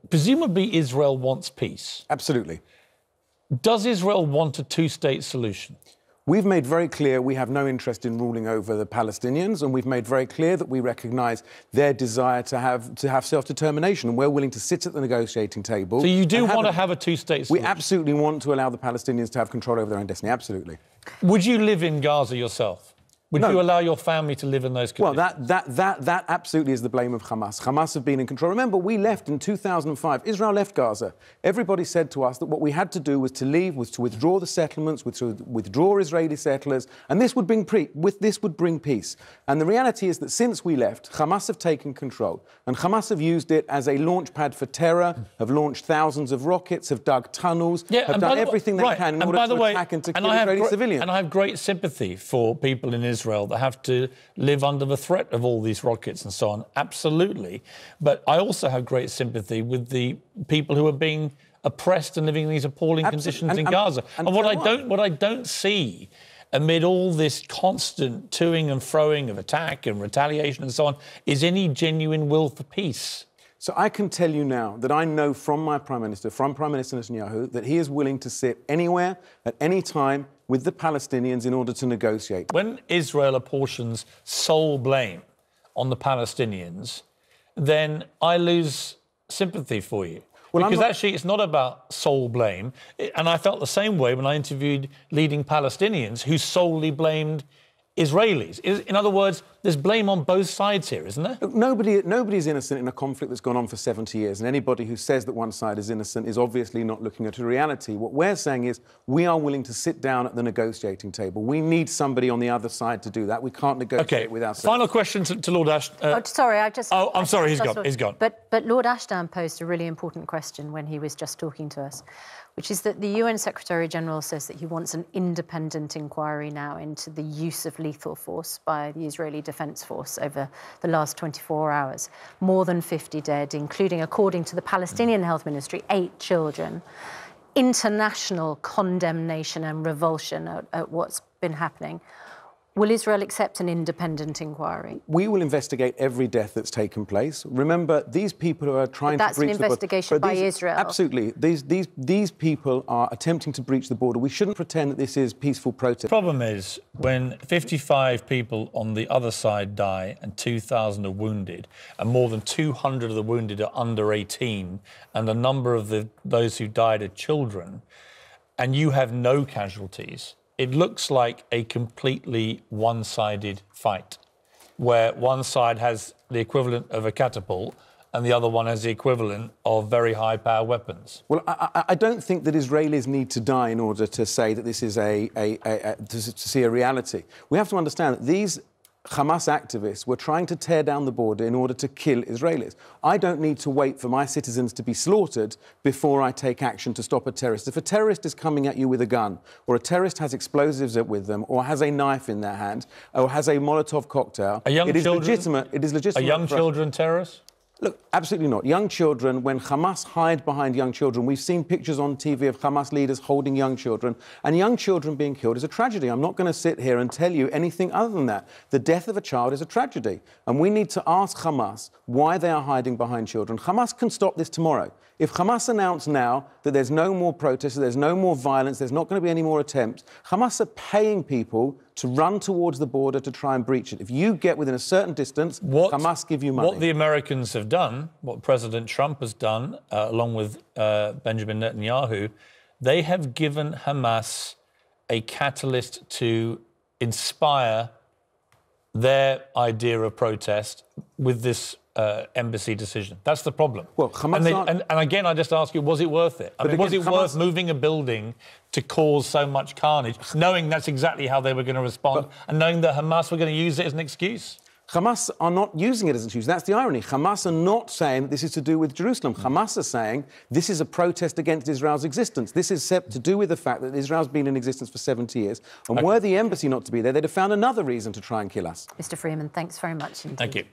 presumably Israel wants peace. Absolutely. Does Israel want a two-state solution? We've made very clear we have no interest in ruling over the Palestinians, and we've made very clear that we recognise their desire to have self-determination, and we're willing to sit at the negotiating table. So you do want to have a two-state solution? We absolutely want to allow the Palestinians to have control over their own destiny, absolutely. Would you live in Gaza yourself? Would you allow your family to live in those conditions? Well, that absolutely is the blame of Hamas. Hamas have been in control. Remember, we left in 2005. Israel left Gaza. Everybody said to us that what we had to do was to leave, was to withdraw the settlements, was to withdraw Israeli settlers, and this would bring peace. And the reality is that since we left, Hamas have taken control, and Hamas have used it as a launch pad for terror, have launched thousands of rockets, have dug tunnels, have done everything they can in order to attack and to kill Israeli civilians. And I have great sympathy for people in Israel that have to live under the threat of all these rockets and so on. Absolutely. But I also have great sympathy with the people who are being oppressed and living in these appalling conditions in Gaza. And what I don't see amid all this constant toing and froing of attack and retaliation and so on is any genuine will for peace. So I can tell you now that I know from my Prime Minister, from Prime Minister Netanyahu, that he is willing to sit anywhere, at any time, with the Palestinians in order to negotiate. When Israel apportions sole blame on the Palestinians, then I lose sympathy for you. Well, because actually it's not about sole blame. And I felt the same way when I interviewed leading Palestinians who solely blamed Israelis. In other words, there's blame on both sides here, isn't there? Look, nobody's innocent in a conflict that's gone on for 70 years, and anybody who says that one side is innocent is obviously not looking at a reality. What we're saying is we are willing to sit down at the negotiating table. We need somebody on the other side to do that. We can't negotiate without... Final question to Lord Ashton. Sorry, I'm sorry, he's gone. But Lord Ashton posed a really important question when he was just talking to us, which is that the UN Secretary-General says that he wants an independent inquiry now into the use of lethal force by the Israeli Defense Force over the last 24 hours. More than 50 dead, including, according to the Palestinian Health Ministry, 8 children. International condemnation and revulsion at what's been happening. Will Israel accept an independent inquiry? We will investigate every death that's taken place. Remember, these people who are trying to breach the border... That's an investigation by Israel. Absolutely. These people are attempting to breach the border. We shouldn't pretend that this is peaceful protest. The problem is, when 55 people on the other side die and 2,000 are wounded, and more than 200 of the wounded are under 18, and a number of those who died are children, and you have no casualties, it looks like a completely one-sided fight, where one side has the equivalent of a catapult and the other one has the equivalent of very high-power weapons. Well, I don't think that Israelis need to die in order to say that this is to see a reality. We have to understand that these Hamas activists were trying to tear down the border in order to kill Israelis. I don't need to wait for my citizens to be slaughtered before I take action to stop a terrorist. If a terrorist is coming at you with a gun, or a terrorist has explosives with them, or has a knife in their hand, or has a Molotov cocktail, it is legitimate. Are young children terrorists? Look, absolutely not. Young children, when Hamas hide behind young children, we've seen pictures on TV of Hamas leaders holding young children, and young children being killed is a tragedy. I'm not going to sit here and tell you anything other than that. The death of a child is a tragedy, and we need to ask Hamas why they are hiding behind children. Hamas can stop this tomorrow. If Hamas announce now that there's no more protests, there's no more violence, there's not going to be any more attempts, Hamas are paying people to run towards the border to try and breach it. If you get within a certain distance, Hamas give you money. What the Americans have done, what President Trump has done, along with Benjamin Netanyahu, they have given Hamas a catalyst to inspire their idea of protest with this embassy decision. That's the problem. Well, Hamas and again, I just ask you, was it worth it? I mean, was it worth moving a building to cause so much carnage, knowing that's exactly how they were going to respond, and knowing that Hamas were going to use it as an excuse? Hamas are not using it as an excuse. That's the irony. Hamas are not saying that this is to do with Jerusalem. Hamas are saying this is a protest against Israel's existence. This is to do with the fact that Israel's been in existence for 70 years. And were the embassy not to be there, they'd have found another reason to try and kill us. Mr. Freeman, thanks very much indeed. Thank you.